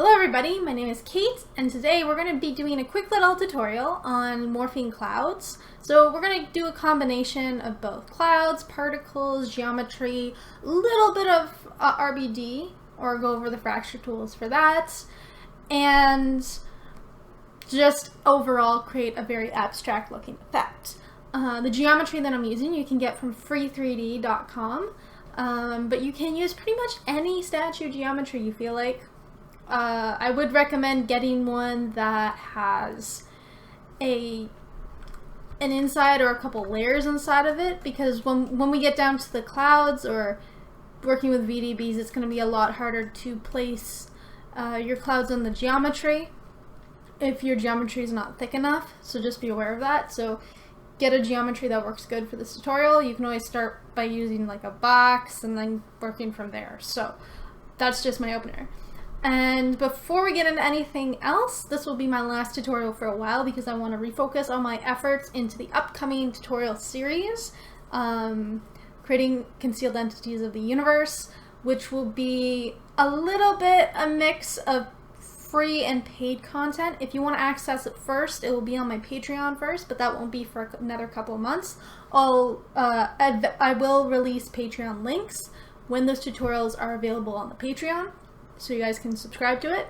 Hello everybody, my name is Kate, and today we're going to be doing a quick little tutorial on morphing clouds. So we're going to do a combination of both clouds, particles, geometry, a little bit of RBD, or go over the fracture tools for that, and just overall create a very abstract looking effect. The geometry that I'm using you can get from free3d.com, but you can use pretty much any statue geometry you feel like. I would recommend getting one that has an inside or a couple layers inside of it, because when we get down to the clouds or working with VDBs, it's going to be a lot harder to place your clouds on the geometry if your geometry is not thick enough, so just be aware of that. So get a geometry that works good for this tutorial. You can always start by using like a box and then working from there. So that's just my opener. And before we get into anything else, this will be my last tutorial for a while because I want to refocus all my efforts into the upcoming tutorial series, creating concealed entities of the universe, which will be a little bit a mix of free and paid content. If you want to access it first, it will be on my Patreon first, but that won't be for another couple of months. I will release Patreon links when those tutorials are available on the Patreon, so you guys can subscribe to it.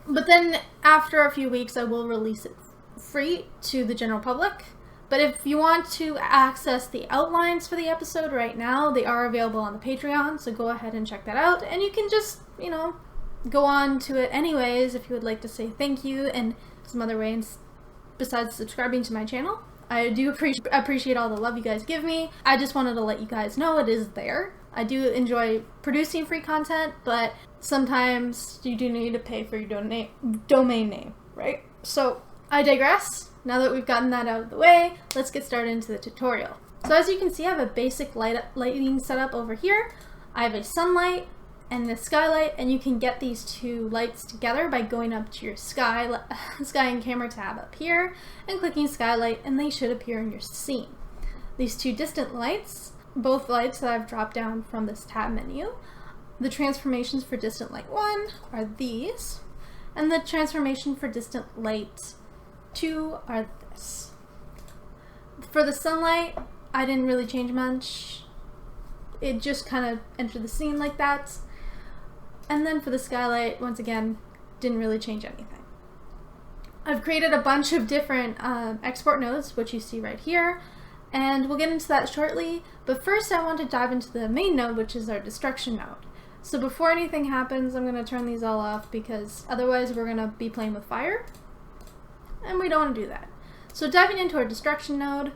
But then after a few weeks I will release it free to the general public. But if you want to access the outlines for the episode right now, they are available on the Patreon, so go ahead and check that out. And you can just, go on to it anyways if you would like to say thank you and some other ways besides subscribing to my channel. I do appreciate all the love you guys give me. I just wanted to let you guys know it is there. I do enjoy producing free content, but sometimes you do need to pay for your domain name, right? So I digress. Now that we've gotten that out of the way, let's get started into the tutorial. So as you can see, I have a basic lighting setup over here. I have a sunlight and a skylight, and you can get these two lights together by going up to your sky and camera tab up here and clicking skylight, and they should appear in your scene. These two distant lights, both lights that I've dropped down from this tab menu. The transformations for distant light 1 are these, and the transformation for distant light 2 are this. For the sunlight, I didn't really change much. It just kind of entered the scene like that. And then for the skylight, once again, didn't really change anything. I've created a bunch of different export nodes, which you see right here, and we'll get into that shortly. But first I want to dive into the main node, which is our destruction node. So before anything happens, I'm going to turn these all off because otherwise we're going to be playing with fire, and we don't want to do that. So diving into our destruction node, you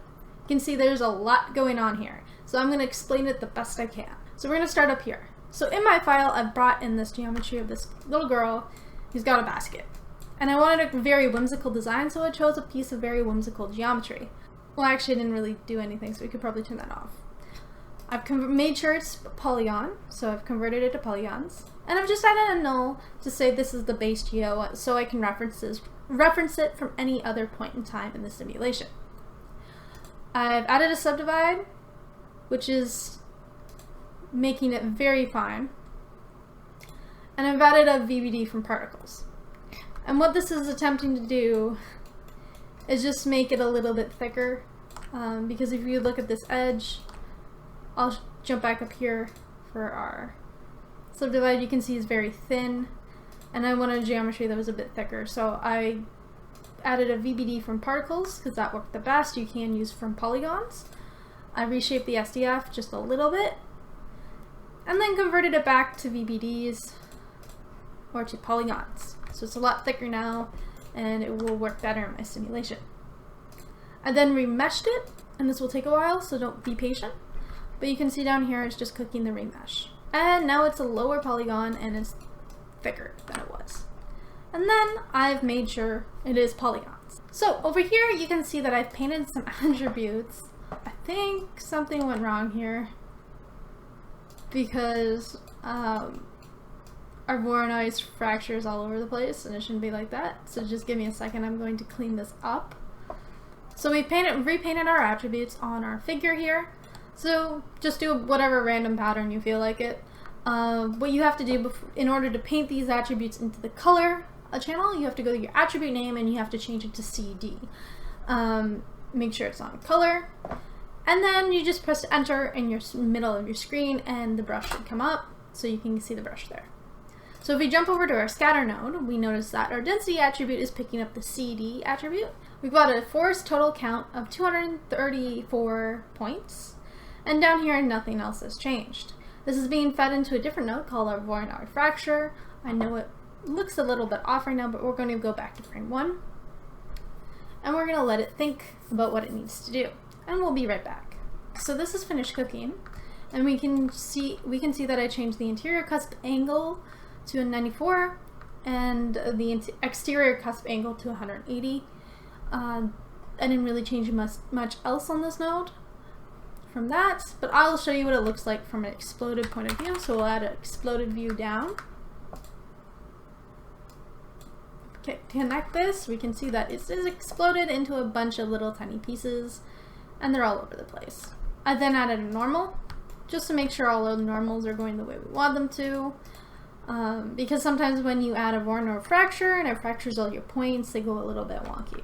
can see there's a lot going on here. So I'm going to explain it the best I can. So we're going to start up here. So in my file, I've brought in this geometry of this little girl who's got a basket. And I wanted a very whimsical design, so I chose a piece of very whimsical geometry. Well, actually I didn't really do anything, so we could probably turn that off. I've made sure it's polygon, so I've converted it to polygons. And I've just added a null to say this is the base geo, so I can reference it from any other point in time in the simulation. I've added a subdivide, which is making it very fine. And I've added a VBD from particles. And what this is attempting to do is just make it a little bit thicker, because if you look at this edge, I'll jump back up here for our subdivide, you can see it's very thin, and I wanted a geometry that was a bit thicker, so I added a VBD from particles because that worked the best. You can use from polygons. I reshaped the SDF just a little bit and then converted it back to VBDs or to polygons, so it's a lot thicker now and it will work better in my simulation. I then remeshed it, and this will take a while, so don't be patient. But you can see down here it's just clicking the remesh. And now it's a lower polygon and it's thicker than it was. And then I've made sure it is polygons. So over here you can see that I've painted some attributes. I think something went wrong here because our Voronoi fractures all over the place, and it shouldn't be like that. So just give me a second, I'm going to clean this up. So we repainted our attributes on our figure here. So just do whatever random pattern you feel like it. What you have to do in order to paint these attributes into the color channel, you have to go to your attribute name and you have to change it to CD. Make sure it's on color, and then you just press enter in your middle of your screen and the brush should come up so you can see the brush there. So if we jump over to our scatter node, we notice that our density attribute is picking up the CD attribute. We've got a force total count of 234 points, and down here nothing else has changed. This is being fed into a different node called our Voronoi fracture. I know it looks a little bit off right now, but we're going to go back to frame 1. And we're going to let it think about what it needs to do. And we'll be right back. So this is finished cooking. And we can see that I changed the interior cusp angle to a 94 and the exterior cusp angle to 180. I didn't really change much else on this node from that, but I'll show you what it looks like from an exploded point of view. So we'll add an exploded view down. Okay, to connect this, we can see that it is exploded into a bunch of little tiny pieces, and they're all over the place. I then added a normal, just to make sure all of the normals are going the way we want them to, because sometimes when you add a Voronoi fracture and it fractures all your points, they go a little bit wonky.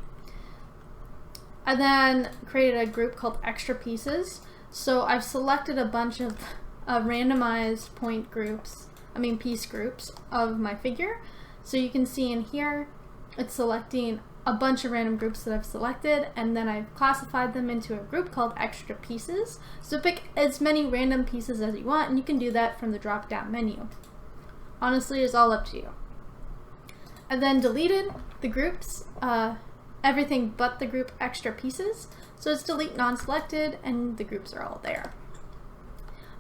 I then created a group called extra pieces. So I've selected a bunch of randomized piece groups of my figure. So you can see in here, it's selecting a bunch of random groups that I've selected, and then I've classified them into a group called extra pieces. So pick as many random pieces as you want, and you can do that from the drop down menu. Honestly, it's all up to you. I then deleted the groups, everything but the group extra pieces. So it's delete non-selected and the groups are all there.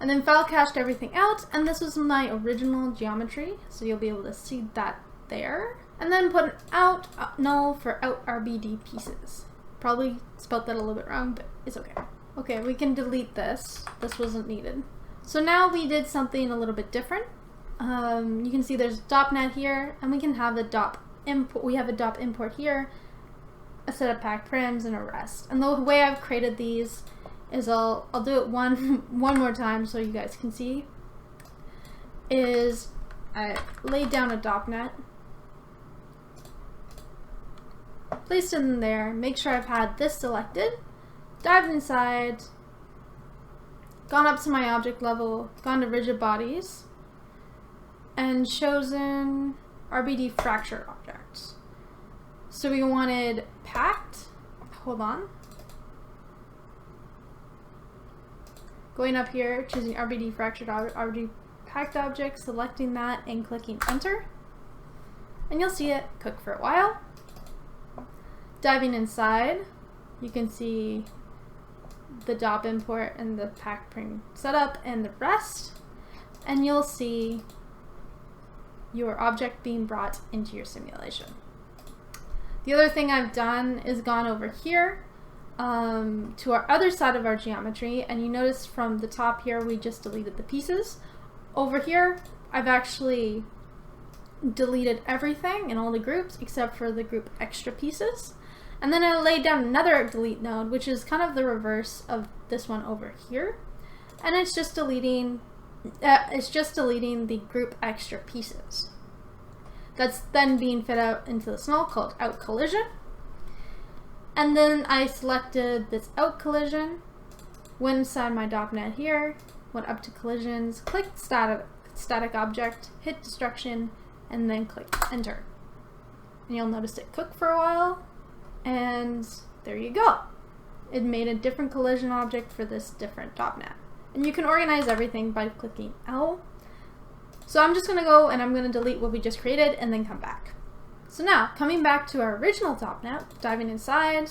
And then file cached everything out, and this was my original geometry, so you'll be able to see that there. And then put an out null for out RBD pieces. Probably spelled that a little bit wrong, but it's okay. Okay, we can delete this. This wasn't needed. So now we did something a little bit different. You can see there's a DOP.NET here, and we can have the DOP import. We have a DOP import here, a set of packed prims, and a rest. And the way I've created these is I'll do it one more time so you guys can see. Is I laid down a DOP.NET, placed it in there, make sure I've had this selected, dived inside, gone up to my object level, gone to rigid bodies, and chosen RBD fracture objects. So we wanted packed, hold on. Going up here, choosing RBD fractured RBD packed object, selecting that and clicking enter. And you'll see it cook for a while. Diving inside, you can see the DOP import and the packed prim setup and the rest. And you'll see your object being brought into your simulation. The other thing I've done is gone over here to our other side of our geometry, and you notice from the top here we just deleted the pieces. Over here I've actually deleted everything in all the groups except for the group extra pieces, and then I laid down another delete node, which is kind of the reverse of this one over here, and it's just deleting the group extra pieces. That's then being fed out into this null called out collision. And then I selected this out collision, went inside my DOP.NET here, went up to collisions, clicked static object, hit destruction, and then click enter. And you'll notice it cooked for a while, and there you go. It made a different collision object for this different DOP.NET. And you can organize everything by clicking L. So I'm just going to go and I'm going to delete what we just created and then come back. So now, coming back to our original DOP.NET, diving inside,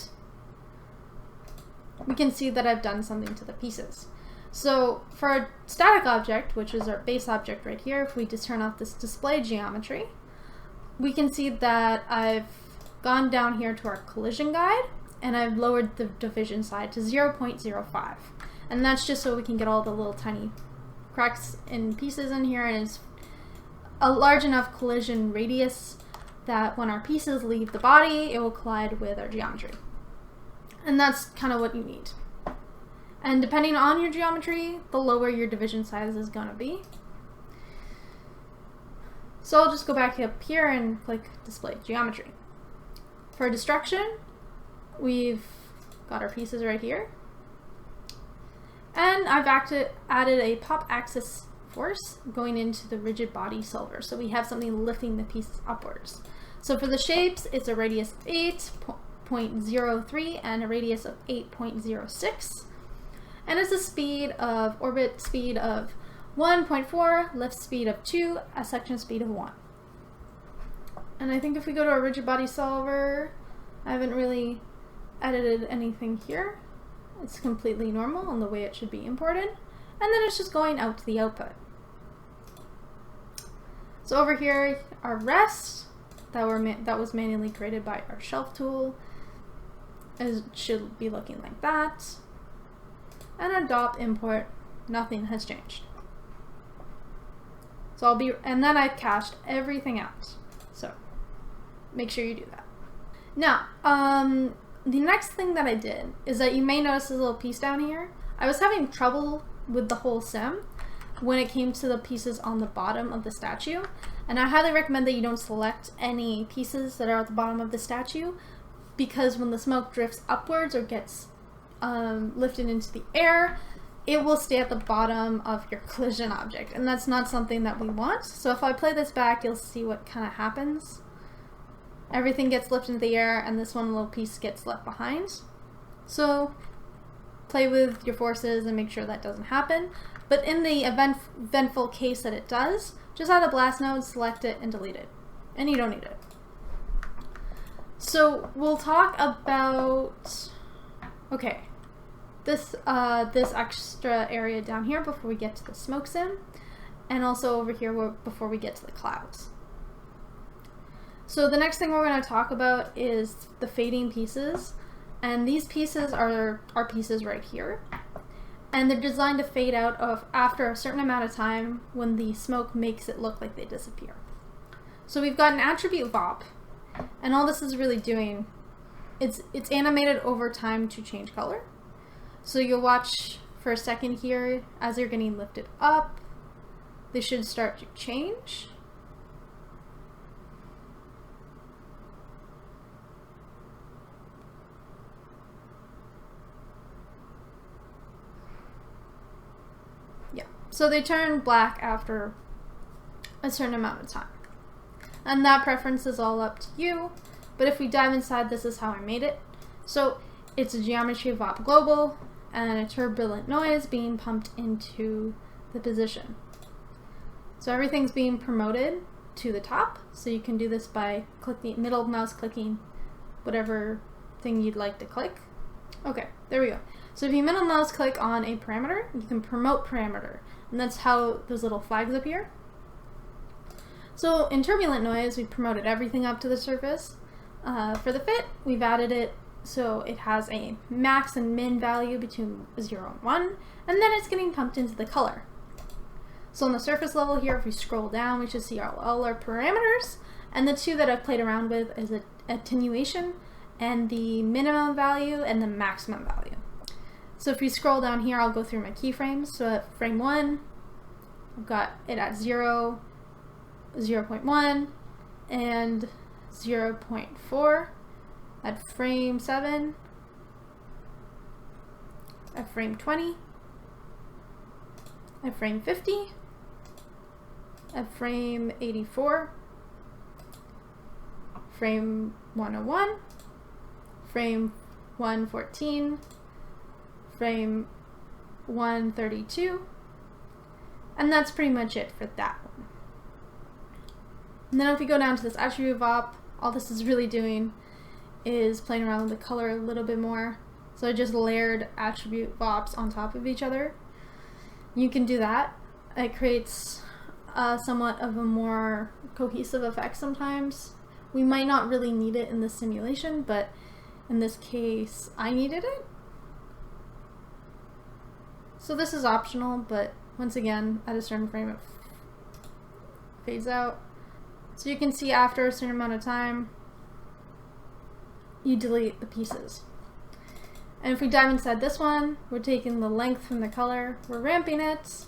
we can see that I've done something to the pieces. So for a static object, which is our base object right here, if we just turn off this display geometry, we can see that I've gone down here to our collision guide and I've lowered the division side to 0.05. And that's just so we can get all the little tiny cracks and pieces in here, and it's a large enough collision radius that when our pieces leave the body, it will collide with our geometry. And that's kind of what you need. And depending on your geometry, the lower your division size is going to be. So I'll just go back up here and click Display Geometry. For destruction, we've got our pieces right here. And I've added a pop axis force going into the rigid body solver. So we have something lifting the pieces upwards. So for the shapes, it's a radius of 8.03 and a radius of 8.06. And it's a speed of, orbit speed of 1.4, lift speed of 2, a section speed of 1. And I think if we go to our rigid body solver, I haven't really edited anything here. It's completely normal on the way it should be imported. And then it's just going out to the output. So over here, our rest, that was manually created by our shelf tool, should be looking like that. And our DOP import, nothing has changed. So and then I've cached everything out. So make sure you do that. Now, the next thing that I did is that you may notice this little piece down here. I was having trouble with the whole sim when it came to the pieces on the bottom of the statue. And I highly recommend that you don't select any pieces that are at the bottom of the statue, because when the smoke drifts upwards or gets lifted into the air, it will stay at the bottom of your collision object, and that's not something that we want. So if I play this back, you'll see what kind of happens. Everything gets lifted into the air, and this one little piece gets left behind. So play with your forces and make sure that doesn't happen. But in the eventful case that it does, just add a blast node, select it, and delete it. And you don't need it. So we'll talk about, okay, this extra area down here before we get to the smoke sim, and also over here before we get to the clouds. So the next thing we're going to talk about is the fading pieces, and these pieces are pieces right here, and they're designed to fade out after a certain amount of time when the smoke makes it look like they disappear. So we've got an attribute VOP, and all this is really doing, it's animated over time to change color. So you'll watch for a second here as they're getting lifted up. They should start to change. Yeah, so they turn black after a certain amount of time. And that preference is all up to you, but if we dive inside, this is how I made it. So it's a geometry of VOP global and a turbulent noise being pumped into the position. So everything's being promoted to the top, so you can do this by clicking, middle mouse clicking whatever thing you'd like to click. Okay, there we go. So if you middle mouse click on a parameter, you can promote parameter, and that's how those little flags appear. So in turbulent noise, we promoted everything up to the surface. For the fit, we've added it so it has a max and min value between 0 and 1, and then it's getting pumped into the color. So on the surface level here, if we scroll down, we should see all our parameters, and the two that I've played around with is attenuation and the minimum value and the maximum value. So if we scroll down here, I'll go through my keyframes. So at frame 1, I've got it at 0, 0.1, and 0.4. At frame 7, at frame 20, at frame 50, at frame 84, frame 101, frame 114, frame 132, and that's pretty much it for that one. And then if we go down to this attribute VOP, all this is really doing is playing around with the color a little bit more. So I just layered attribute VOPs on top of each other. You can do that. It creates somewhat of a more cohesive effect sometimes. We might not really need it in the simulation, but in this case, I needed it. So this is optional, but once again, at a certain frame, it fades out. So you can see after a certain amount of time, you delete the pieces. And if we dive inside this one, we're taking the length from the color, we're ramping it,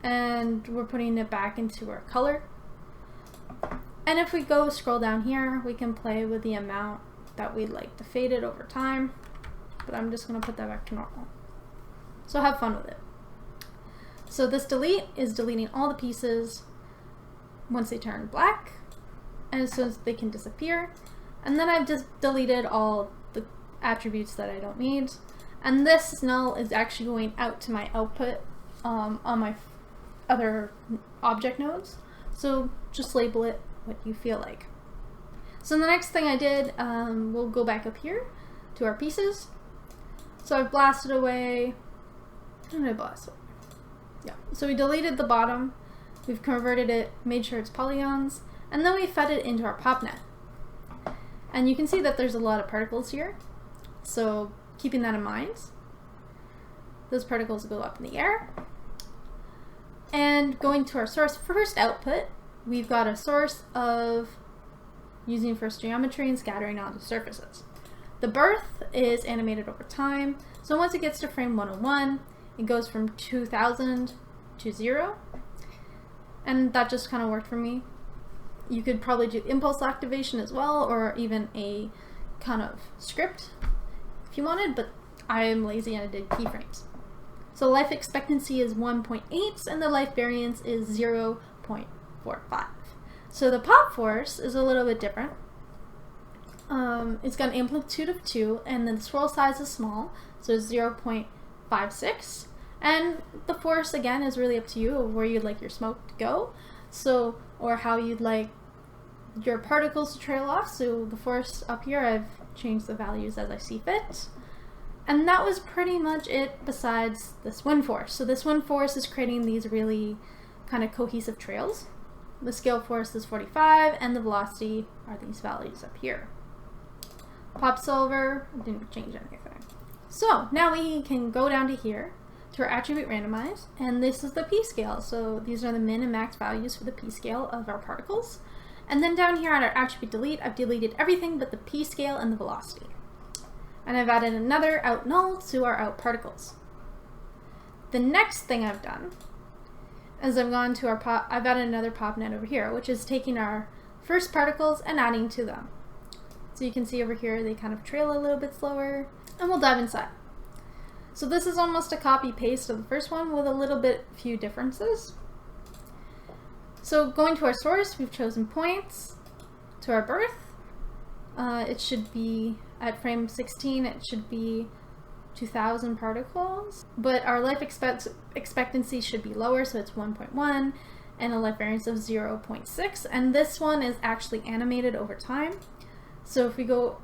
and we're putting it back into our color. And if we go scroll down here, we can play with the amount that we'd like to fade it over time. But I'm just going to put that back to normal. So have fun with it. So this delete is deleting all the pieces once they turn black, and so they can disappear. And then I've just deleted all the attributes that I don't need. And this null is actually going out to my output on my other object nodes. So just label it what you feel like. So the next thing I did, we'll go back up here to our pieces. So I've blasted away, how did I blast it? Yeah, so we deleted the bottom, we've converted it, made sure it's polygons, and then we fed it into our popnet. And you can see that there's a lot of particles here, so keeping that in mind. Those particles go up in the air. And going to our source first output, we've got a source of using first geometry and scattering onto surfaces. The birth is animated over time, so once it gets to frame 101, it goes from 2000 to 0, and that just kind of worked for me. You could probably do impulse activation as well, or even a kind of script if you wanted, but I am lazy and I did keyframes. So life expectancy is 1.8 and the life variance is 0.45. So the pop force is a little bit different. It's got an amplitude of 2 and then the swirl size is small, so it's 0.56. And the force again is really up to you of where you'd like your smoke to go, so or how you'd like your particles to trail off. So the force up here, I've changed the values as I see fit. And that was pretty much it besides this wind force. So this wind force is creating these really kind of cohesive trails. The scale force is 45 and the velocity are these values up here. Pop silver, didn't change anything. So now we can go down to here to our attribute randomize, and this is the p scale. So these are the min and max values for the p scale of our particles. And then down here on our attribute delete, I've deleted everything but the p scale and the velocity. And I've added another out null to our out particles. The next thing I've done is I've gone to our pop, I've added another popnet over here, which is taking our first particles and adding to them. So you can see over here they kind of trail a little bit slower, and we'll dive inside. So this is almost a copy paste of the first one with a little bit few differences. So going to our source, we've chosen points. To our birth, it should be at frame 16, it should be 2000 particles, but our life expectancy should be lower, so it's 1.1, and a life variance of 0.6, and this one is actually animated over time. So if we go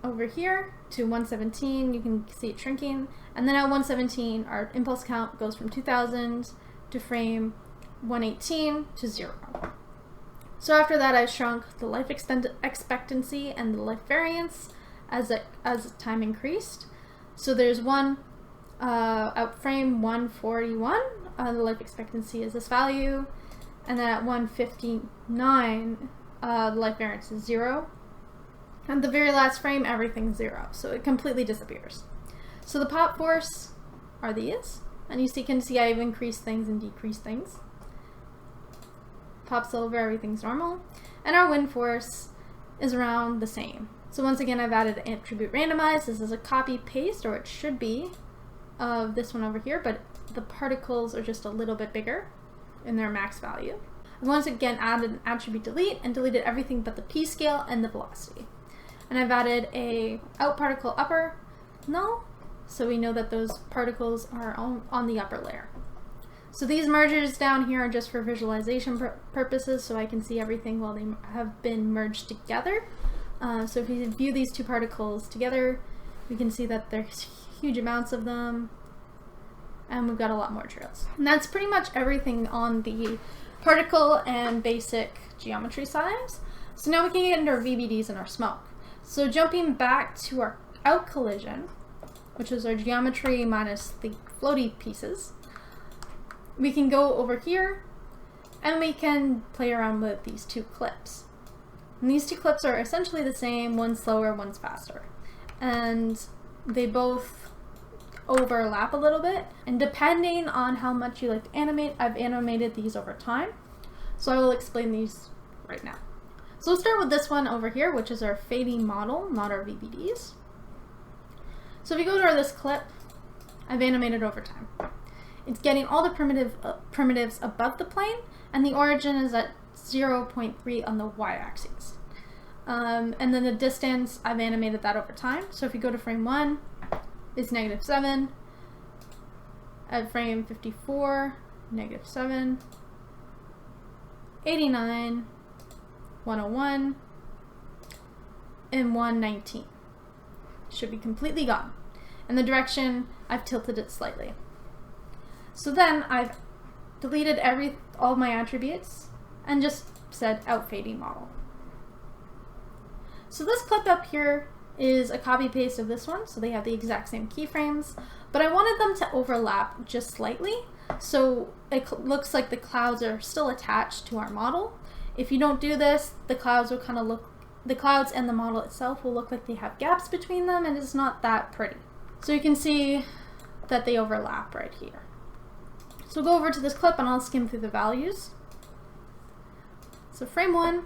over here to 117, you can see it shrinking, and then at 117 our impulse count goes from 2000 to frame 118 to 0. So after that I shrunk the life expectancy and the life variance as time increased. So there's one at frame 141, the life expectancy is this value, and then at 159 the life variance is 0. And the very last frame, everything's 0, so it completely disappears. So the pop force are these, and you can see I've increased things and decreased things. Pop silver, everything's normal, and our wind force is around the same. So once again, I've added attribute randomize. This is a copy paste, or it should be, of this one over here, but the particles are just a little bit bigger in their max value. I've once again added an attribute delete and deleted everything but the p scale and the velocity. And I've added a out particle upper null, so we know that those particles are on the upper layer. So these mergers down here are just for visualization purposes, so I can see everything while they have been merged together. So if you view these two particles together, we can see that there's huge amounts of them, and we've got a lot more trails. And that's pretty much everything on the particle and basic geometry sides. So now we can get into our VBDs and our smoke. So jumping back to our out collision, which is our geometry minus the floaty pieces, we can go over here and we can play around with these two clips. And these two clips are essentially the same, one's slower, one's faster. And they both overlap a little bit. And depending on how much you like to animate, I've animated these over time. So I will explain these right now. So we'll start with this one over here, which is our fading model, not our VBDs. So if you go to this clip, I've animated over time. It's getting all the primitives above the plane, and the origin is at 0.3 on the y-axis. And then the distance, I've animated that over time. So if you go to frame 1, it's -7. At frame 54, -7. 89, 101, and 119. Should be completely gone. And the direction, I've tilted it slightly. So then I've deleted all my attributes and just said out fading model. So this clip up here is a copy paste of this one, so they have the exact same keyframes, but I wanted them to overlap just slightly, so it looks like the clouds are still attached to our model. If you don't do this, the clouds will kind of look, the clouds and the model itself will look like they have gaps between them, and it's not that pretty. So you can see that they overlap right here. So we'll go over to this clip and I'll skim through the values. So frame 1,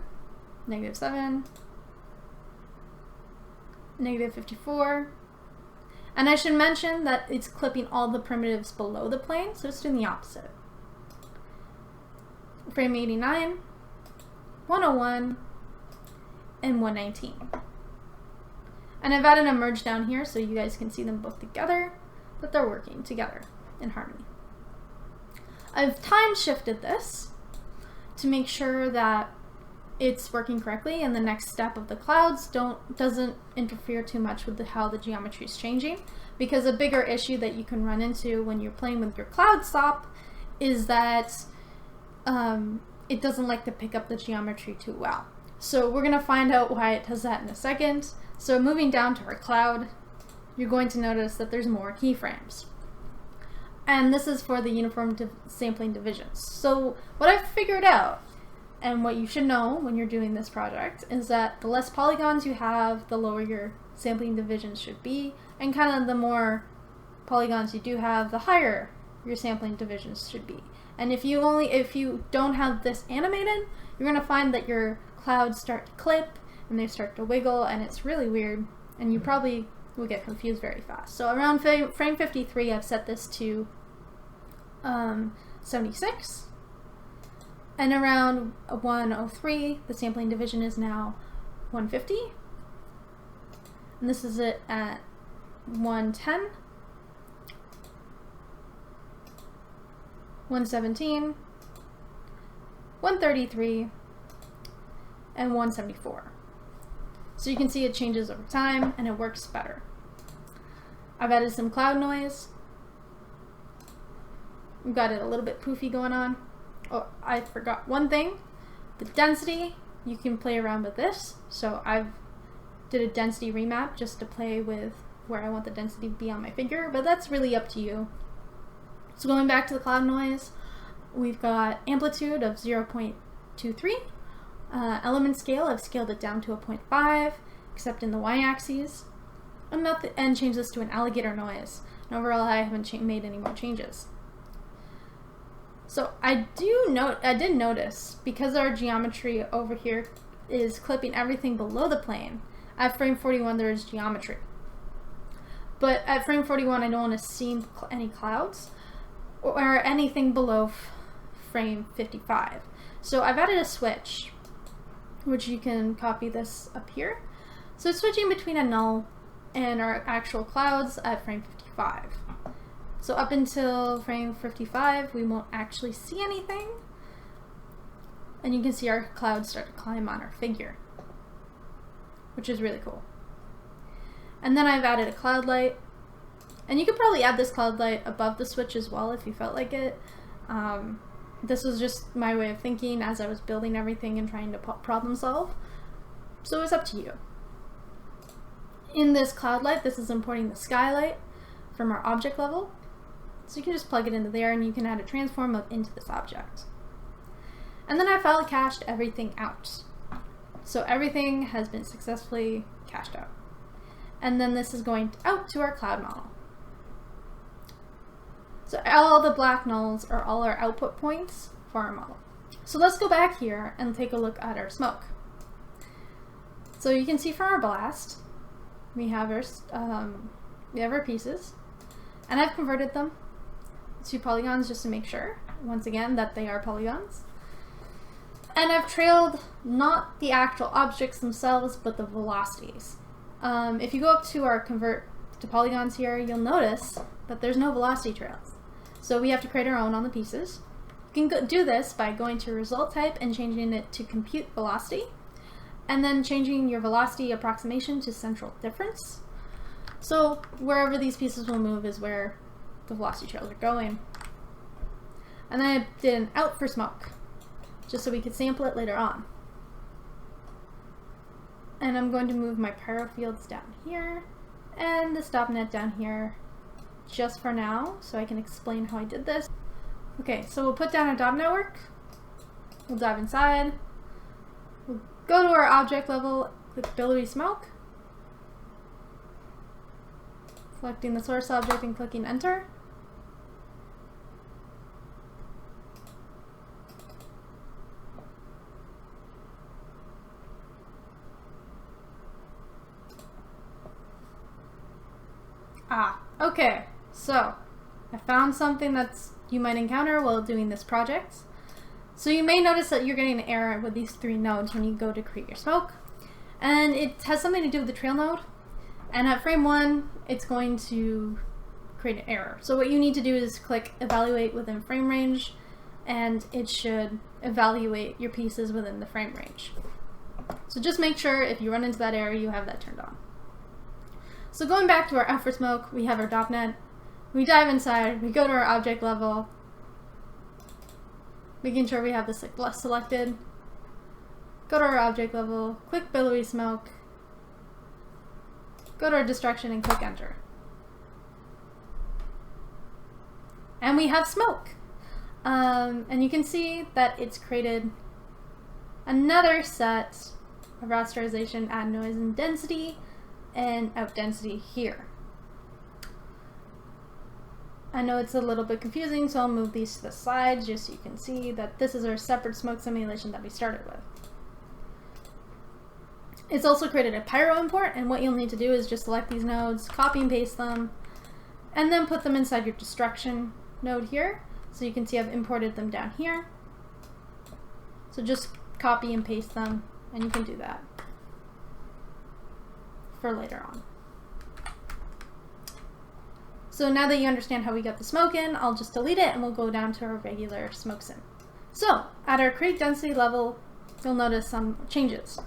-7, -54. And I should mention that it's clipping all the primitives below the plane, so it's doing the opposite. Frame 89, 101, and 119. And I've added a merge down here so you guys can see them both together, but they're working together in harmony. I've time shifted this to make sure that it's working correctly, and the next step of the clouds doesn't interfere too much with how the geometry is changing, because a bigger issue that you can run into when you're playing with your cloud stop is that it doesn't like to pick up the geometry too well. So we're going to find out why it does that in a second. So moving down to our cloud, you're going to notice that there's more keyframes. And this is for the uniform sampling divisions. So what I've figured out, and what you should know when you're doing this project, is that the less polygons you have, the lower your sampling divisions should be, and kind of the more polygons you do have, the higher your sampling divisions should be. And if you don't have this animated, you're going to find that your clouds start to clip and they start to wiggle, and it's really weird, and you probably will get confused very fast. So around frame 53, I've set this to 76. And around 103, the sampling division is now 150. And this is it at 110, 117, 133, and 174. So you can see it changes over time and it works better. I've added some cloud noise. We've got it a little bit poofy going on. Oh, I forgot one thing. The density, you can play around with this. So I've did a density remap just to play with where I want the density to be on my figure, but that's really up to you. So going back to the cloud noise, we've got amplitude of 0.23. Element scale, I've scaled it down to a 0.5, except in the y-axis, and changed this to an alligator noise. And overall, I haven't made any more changes. So I did notice, because our geometry over here is clipping everything below the plane, at frame 41 there is geometry. But at frame 41 I don't want to see any clouds or anything below frame 55. So I've added a switch, which you can copy this up here. So it's switching between a null and our actual clouds at frame 55. So up until frame 55, we won't actually see anything. And you can see our clouds start to climb on our figure, which is really cool. And then I've added a cloud light. And you could probably add this cloud light above the switch as well if you felt like it. This was just my way of thinking as I was building everything and trying to problem solve. So it's up to you. In this cloud light, this is importing the skylight from our object level. So you can just plug it into there and you can add a transform into this object. And then I file cached everything out. So everything has been successfully cached out. And then this is going out to our cloud model. So all the black nulls are all our output points for our model. So let's go back here and take a look at our smoke. So you can see from our blast, we have our pieces, and I've converted them to polygons just to make sure, once again, that they are polygons. And I've trailed not the actual objects themselves, but the velocities. If you go up to our convert to polygons here, you'll notice that there's no velocity trails. So we have to create our own on the pieces. You can do this by going to result type and changing it to compute velocity, and then changing your velocity approximation to central difference. So wherever these pieces will move is where the velocity trails are going. And then I did an out for smoke, just so we could sample it later on. And I'm going to move my Pyro fields down here, and the stop net down here, just for now, so I can explain how I did this. Okay, so we'll put down our DOM network, we'll dive inside, we'll go to our object level, click billowy smoke, selecting the source object and clicking enter. Okay, so I found something that's you might encounter while doing this project. So you may notice that you're getting an error with these 3 nodes when you go to create your smoke, and it has something to do with the trail node, and at frame 1 it's going to create an error. So what you need to do is click evaluate within frame range, and it should evaluate your pieces within the frame range. So just make sure if you run into that error you have that turned on. So going back to our out for smoke, we have our .NET. We dive inside, we go to our object level, making sure we have this selected. Go to our object level, click billowy smoke, go to our destruction and click enter. And we have smoke. And you can see that it's created another set of rasterization, add noise and density, and out density here. I know it's a little bit confusing, so I'll move these to the side just so you can see that this is our separate smoke simulation that we started with. It's also created a Pyro import, and what you'll need to do is just select these nodes, copy and paste them, and then put them inside your destruction node here. So you can see I've imported them down here. So just copy and paste them, and you can do that for later on. So now that you understand how we got the smoke in, I'll just delete it and we'll go down to our regular smoke sim. So at our create density level, you'll notice some changes.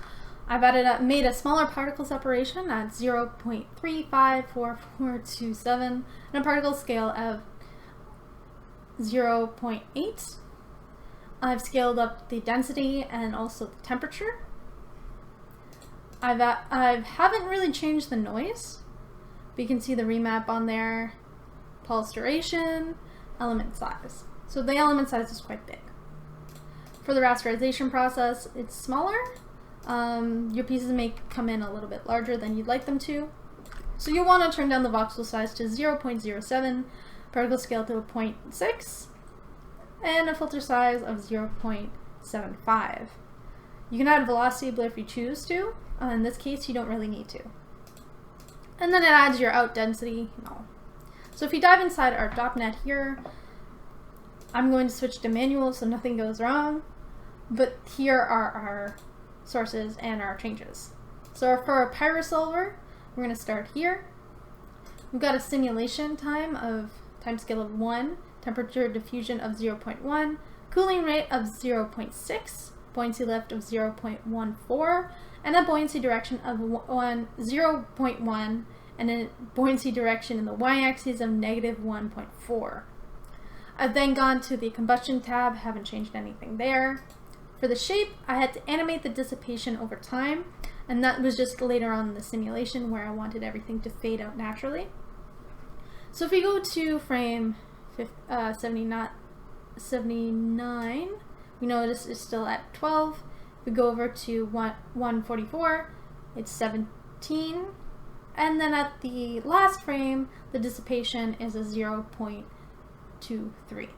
I've made a smaller particle separation at 0.354427 and a particle scale of 0.8. I've scaled up the density and also the temperature. I haven't really changed the noise, but you can see the remap on there, pulse duration, element size. So the element size is quite big. For the rasterization process, it's smaller. Your pieces may come in a little bit larger than you'd like them to. So you'll want to turn down the voxel size to 0.07, particle scale to 0.6, and a filter size of 0.75. You can add velocity blur if you choose to. In this case, you don't really need to. And then it adds your out density. No. So if you dive inside our .NET here, I'm going to switch to manual so nothing goes wrong. But here are our sources and our changes. So for our Pyro solver, we're going to start here. We've got a simulation time scale of 1, temperature diffusion of 0.1, cooling rate of 0.6, buoyancy lift of 0.14, and a buoyancy direction of 0.1, and a buoyancy direction in the y-axis of -1.4. I've then gone to the combustion tab, haven't changed anything there. For the shape, I had to animate the dissipation over time, and that was just later on in the simulation where I wanted everything to fade out naturally. So if we go to frame 79, we notice it's still at 12. If we go over to 144, it's 17. And then at the last frame, the dissipation is a 0.23.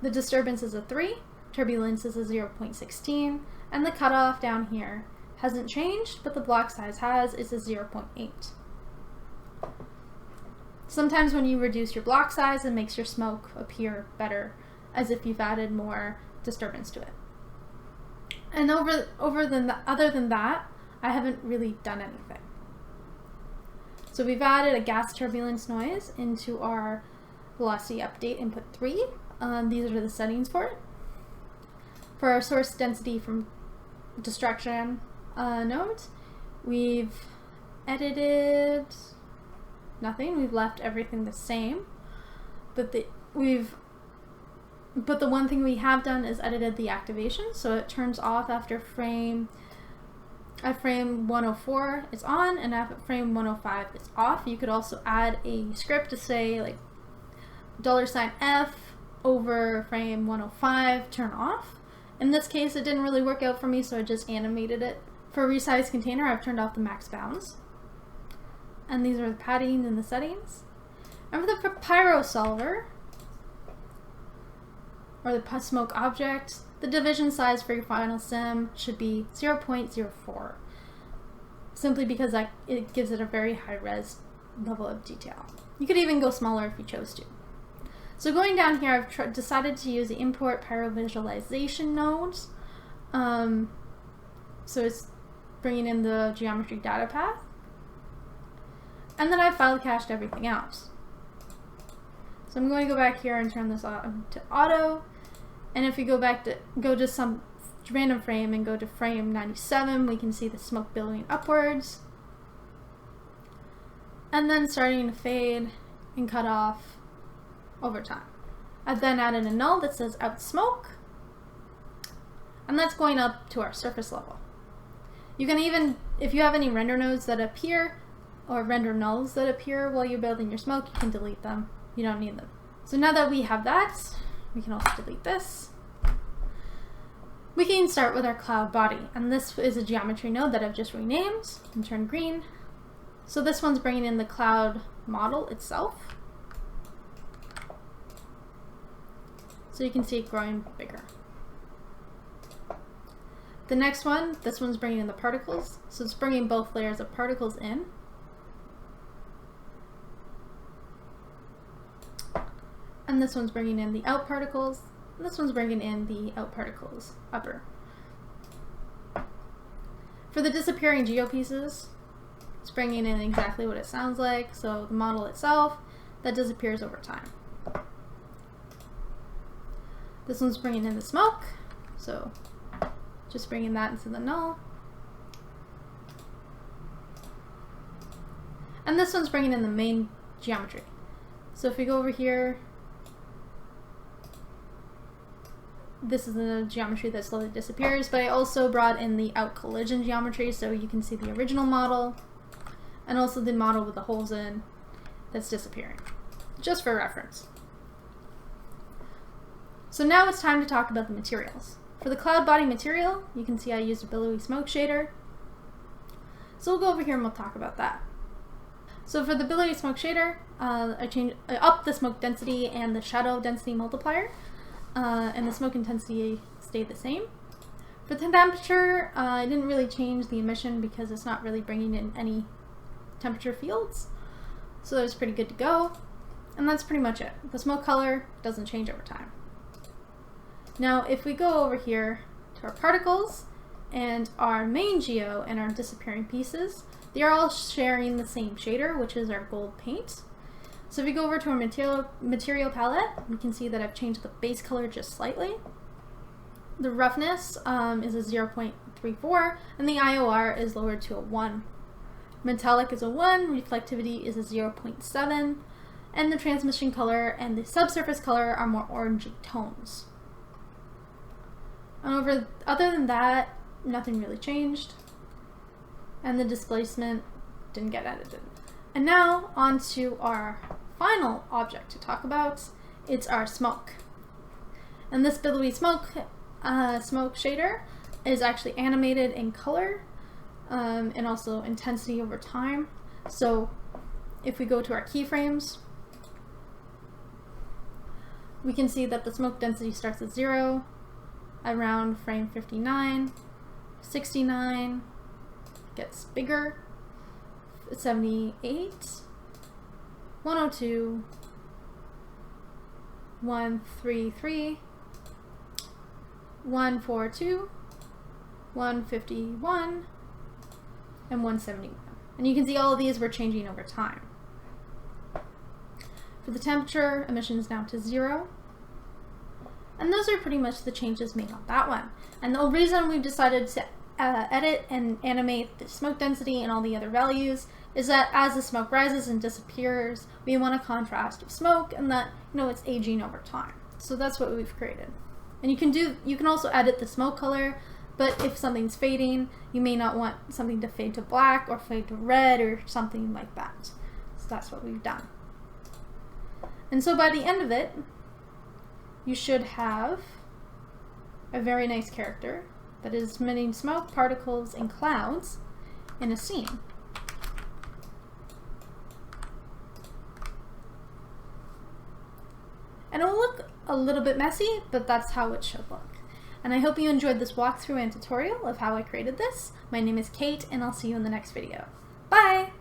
The disturbance is a 3. turbulence is a 0.16, and the cutoff down here hasn't changed, but the block size has, is a 0.8. Sometimes when you reduce your block size, it makes your smoke appear better, as if you've added more disturbance to it. And other than that, I haven't really done anything. So we've added a gas turbulence noise into our velocity update input 3. These are the settings for it. For our source density from destruction node, we've edited nothing. We've left everything the same, but the one thing we have done is edited the activation, so it turns off after frame 104 it's on, and at frame 105 it's off. You could also add a script to say like $F over frame 105 turn off. In this case it didn't really work out for me, so I just animated it. For resize container, I've turned off the max bounds. And these are the padding and the settings. And for the Pyro solver, or the smoke object, the division size for your final sim should be 0.04. Simply because it gives it a very high res level of detail. You could even go smaller if you chose to. So going down here, I've decided to use the import Pyro visualization nodes. So it's bringing in the geometry data path. And then I file cached everything else. So I'm going to go back here and turn this on to auto. And if we go to some random frame and go to frame 97, we can see the smoke billowing upwards. And then starting to fade and cut off over time. I've then added a null that says out smoke. And that's going up to our surface level. You can even, if you have any render nodes that appear, or render nulls that appear while you're building your smoke, you can delete them. You don't need them. So now that we have that, we can also delete this. We can start with our cloud body, and this is a geometry node that I've just renamed and turned green. So this one's bringing in the cloud model itself. So you can see it growing bigger. The next one, this one's bringing in the particles. So it's bringing both layers of particles in. And this one's bringing in the out particles. And this one's bringing in the out particles upper. For the disappearing geo pieces, it's bringing in exactly what it sounds like. So the model itself, that disappears over time. This one's bringing in the smoke. So just bringing that into the null. And this one's bringing in the main geometry. So if we go over here, this is the geometry that slowly disappears, but I also brought in the out collision geometry so you can see the original model and also the model with the holes in that's disappearing, just for reference. So now it's time to talk about the materials. For the cloud body material, you can see I used a billowy smoke shader. So we'll go over here and we'll talk about that. So for the billowy smoke shader, I upped the smoke density and the shadow density multiplier. And the smoke intensity stayed the same. For the temperature, I didn't really change the emission because it's not really bringing in any temperature fields. So that was pretty good to go. And that's pretty much it. The smoke color doesn't change over time. Now if we go over here to our particles and our main geo and our disappearing pieces, they are all sharing the same shader, which is our gold paint. So if we go over to our material palette, we can see that I've changed the base color just slightly. The roughness is a 0.34, and the IOR is lowered to a 1. Metallic is a 1, reflectivity is a 0.7, and the transmission color and the subsurface color are more orangey tones. Other than that, nothing really changed, and the displacement didn't get edited. And now on to our final object to talk about. It's our smoke. And this billowy smoke shader is actually animated in color and also intensity over time. So if we go to our keyframes, we can see that the smoke density starts at 0, around frame 59, 69, gets bigger, 78, 102, 133, 142, 151, and 171. And you can see all of these were changing over time. For the temperature, emissions down to 0. And those are pretty much the changes made on that one. And the reason we've decided to edit and animate the smoke density and all the other values is that as the smoke rises and disappears, we want a contrast of smoke and that, you know, it's aging over time. So that's what we've created. And you can also edit the smoke color, but if something's fading, you may not want something to fade to black or fade to red or something like that. So that's what we've done. And so by the end of it, you should have a very nice character that is emitting smoke, particles, and clouds in a scene. And it will look a little bit messy, but that's how it should look. And I hope you enjoyed this walkthrough and tutorial of how I created this. My name is Kate, and I'll see you in the next video. Bye!